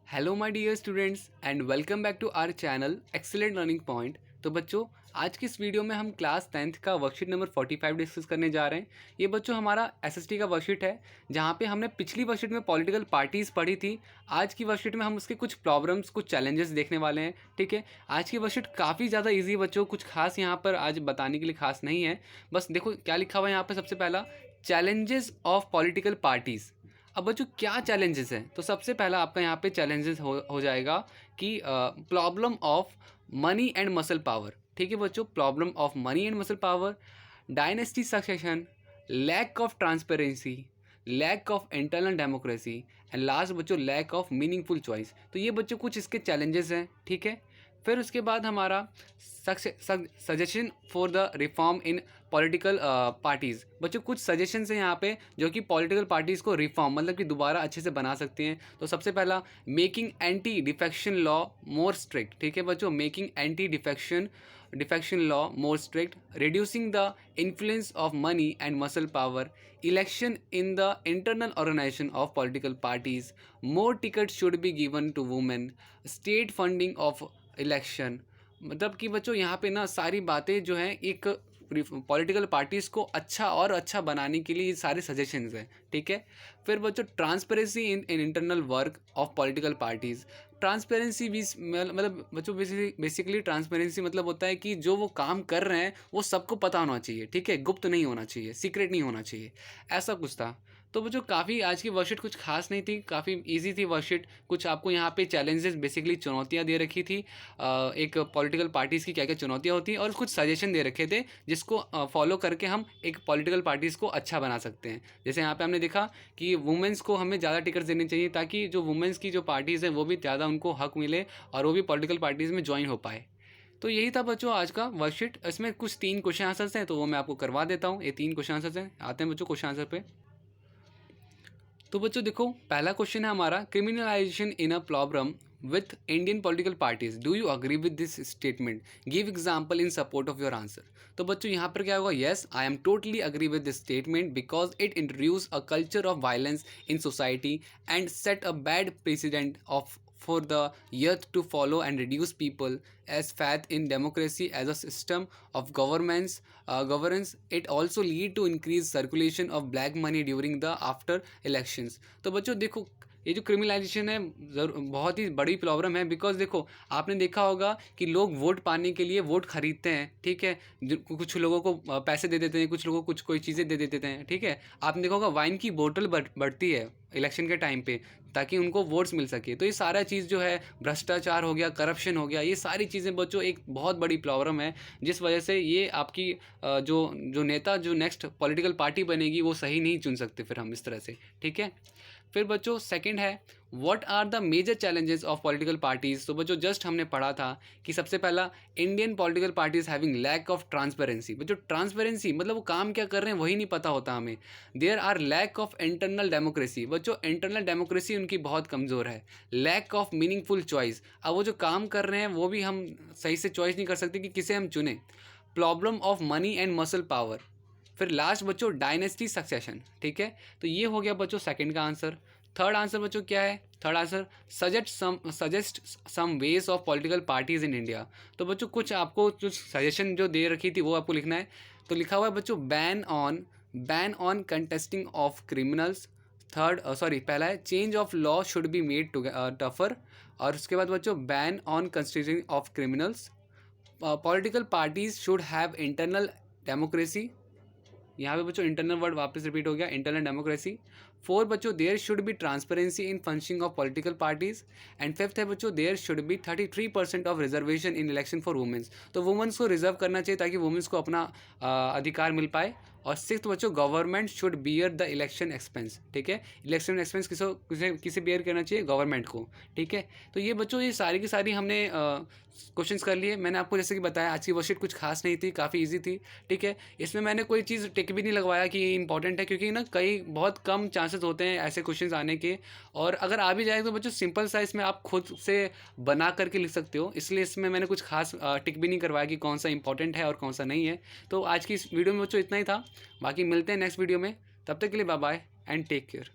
Hello my dear students and welcome back to our channel excellent learning point. तो बच्चों, आज की इस वीडियो में हम क्लास 10th का वर्कशीट नंबर 45 डिस्कस करने जा रहे हैं। ये बच्चों हमारा एसएसटी का वर्कशीट है, जहाँ पे हमने पिछली वर्कशीट में पॉलिटिकल पार्टीज़ पढ़ी थी। आज की वर्कशीट में हम उसके कुछ प्रॉब्लम्स, कुछ चैलेंजेस देखने वाले हैं। ठीक है, आज की वर्कशीट काफ़ी ज़्यादा ईजी है बच्चों, कुछ खास यहाँ पर आज बताने के लिए खास नहीं है। बस देखो क्या लिखा हुआ है यहाँ पर। सबसे पहला, चैलेंजेस ऑफ पॉलिटिकल पार्टीज़। अब बच्चों क्या चैलेंजेस हैं, तो सबसे पहला आपका यहाँ पे चैलेंजेस हो जाएगा कि problem of money and muscle power. ठीक है बच्चों, problem of money and muscle power, dynasty succession, lack of transparency, lack of internal democracy and last बच्चों लैक ऑफ मीनिंगफुल चॉइस। तो ये बच्चों कुछ इसके चैलेंजेस हैं। ठीक है, फिर उसके बाद हमारा suggestion for the reform in political parties. बच्चों कुछ सजेशंस हैं यहाँ पे जो कि पॉलिटिकल पार्टीज़ को रिफॉर्म मतलब कि दोबारा अच्छे से बना सकते हैं। तो सबसे पहला, making anti defection law more strict. ठीक है बच्चों, making anti defection law more strict, reducing the influence of money and muscle power, election in the internal organisation of political parties, more ticket should be given to women, state funding of election. मतलब कि बच्चों यहाँ पे ना सारी बातें जो हैं एक पॉलिटिकल पार्टीज़ को अच्छा और अच्छा बनाने के लिए ये सारे सजेशंस हैं। ठीक है, फिर बच्चों transparency in internal work of political parties. Transparency भी मतलब बच्चों बेसिकली ट्रांसपेरेंसी मतलब होता है कि जो वो काम कर रहे हैं वो सबको पता होना चाहिए। ठीक है, गुप्त नहीं होना चाहिए, सीक्रेट नहीं होना चाहिए, ऐसा कुछ था। तो बच्चों काफ़ी आज की वर्कशीट कुछ खास नहीं थी, काफ़ी इजी थी वर्कशीट। कुछ आपको यहाँ पे चैलेंजेस, बेसिकली चुनौतियाँ दे रखी थी, एक पॉलिटिकल पार्टीज़ की क्या क्या चुनौतियाँ होती हैं, और कुछ सजेशन दे रखे थे जिसको फॉलो करके हम एक पॉलिटिकल पार्टीज़ को अच्छा बना सकते हैं। जैसे यहाँ पे हमने देखा कि वुमेंस को हमें ज़्यादा टिकट्स देने चाहिए ताकि जो वुमेंस की जो पार्टीज़ हैं वो भी ज़्यादा उनको हक मिले और वो भी पॉलिटिकल पार्टीज़ में ज्वाइन हो पाए। तो यही था बच्चों आज का वर्कशीट। इसमें कुछ 3 क्वेश्चन आंसर्स हैं, तो वो मैं आपको करवा देता हूँ। ये 3 क्वेश्चन आंसर्स हैं। आते हैं बच्चों क्वेश्चन आंसर पे। तो बच्चों देखो, पहला क्वेश्चन है हमारा, criminalisation in a problem with Indian political parties, do you agree with this statement, give example in support of your answer. तो बच्चों यहाँ पर क्या होगा, yes I am totally agree with this statement because it introduce a culture of violence in society and set a bad president of for the youth to follow and reduce people as faith in democracy as a system of governance. It also lead to increased circulation of black money during the after elections. तो बच्चों देखो, ये जो criminalisation है बहुत ही बड़ी problem है। Because देखो, आपने देखा होगा कि लोग वोट पाने के लिए वोट खरीदते हैं। ठीक है, कुछ लोगों को पैसे दे देते हैं, कुछ लोगों को कुछ कोई चीज़ें दे देते हैं। ठीक है, आपने देखा होगा वाइन की बोतल बढ़ती है इलेक्शन के टाइम पे ताकि उनको वोट्स मिल सके। तो ये सारा चीज़ जो है, भ्रष्टाचार हो गया, करप्शन हो गया, ये सारी चीज़ें बच्चों एक बहुत बड़ी प्रॉब्लम है, जिस वजह से ये आपकी जो नेता जो नेक्स्ट पॉलिटिकल पार्टी बनेगी वो सही नहीं चुन सकते फिर हम इस तरह से। ठीक है, फिर बच्चों सेकंड है, what are the major challenges of political parties. तो बच्चों जस्ट हमने पढ़ा था कि सबसे पहला, Indian political parties having lack of transparency. बच्चों ट्रांसपेरेंसी मतलब वो काम क्या कर रहे हैं वही नहीं पता होता हमें। There are lack of internal democracy. बच्चों इंटरनल डेमोक्रेसी उनकी बहुत कमज़ोर है। लैक ऑफ मीनिंगफुल चॉइस, अब वो जो काम कर रहे हैं वो भी हम सही से चॉइस नहीं कर सकते कि किसे हम चुने। Problem of money and muscle power. फिर लास्ट बच्चों डायनेस्टी सक्सेशन। ठीक है, तो ये हो गया बच्चों सेकंड का आंसर। थर्ड आंसर बच्चों क्या है, third answer, suggest some ways of political parties in India. तो बच्चों कुछ आपको जो सजेशन जो दे रखी थी वो आपको लिखना है। तो लिखा हुआ है बच्चों, ban on contesting of criminals. पहला है, change of law should be made tougher. और उसके बाद बच्चों, ban on constitution of criminals. Political parties should have internal democracy. यहाँ पे बच्चों इंटरनल वर्ड वापस रिपीट हो गया, इंटरनल डेमोक्रेसी। 4 बच्चों, there should be transparency in functioning of political parties. And 5th है बच्चों, there should be 33% of reservation in election for womens. तो वुमेंस को रिजर्व करना चाहिए ताकि वुमेंस को अपना अधिकार मिल पाए। और 6th बच्चों, government should bear the election expense. ठीक है, इलेक्शन एक्सपेंस किसे बियर करना चाहिए, गवर्नमेंट को। ठीक है, तो ये बच्चों ये सारी की सारी हमने क्वेश्चंस कर लिए। मैंने आपको जैसे कि बताया आज की वर्कशीट कुछ खास नहीं थी, काफ़ी ईजी थी। ठीक है, इसमें मैंने कोई चीज़ टिक भी नहीं लगवाया कि ये इंपॉर्टेंट है, क्योंकि ना कई बहुत कम चांसेस होते हैं ऐसे क्वेश्चंस आने के। और अगर आ भी जाए तो बच्चों सिंपल सा इसमें आप खुद से बना करके लिख सकते हो, इसलिए इसमें मैंने कुछ खास टिक भी नहीं करवाया कि कौन सा इंपॉर्टेंट है और कौन सा नहीं है। तो आज की इस वीडियो में बच्चों इतना ही था, बाकी मिलते हैं नेक्स्ट वीडियो में। तब तक के लिए bye bye and take care.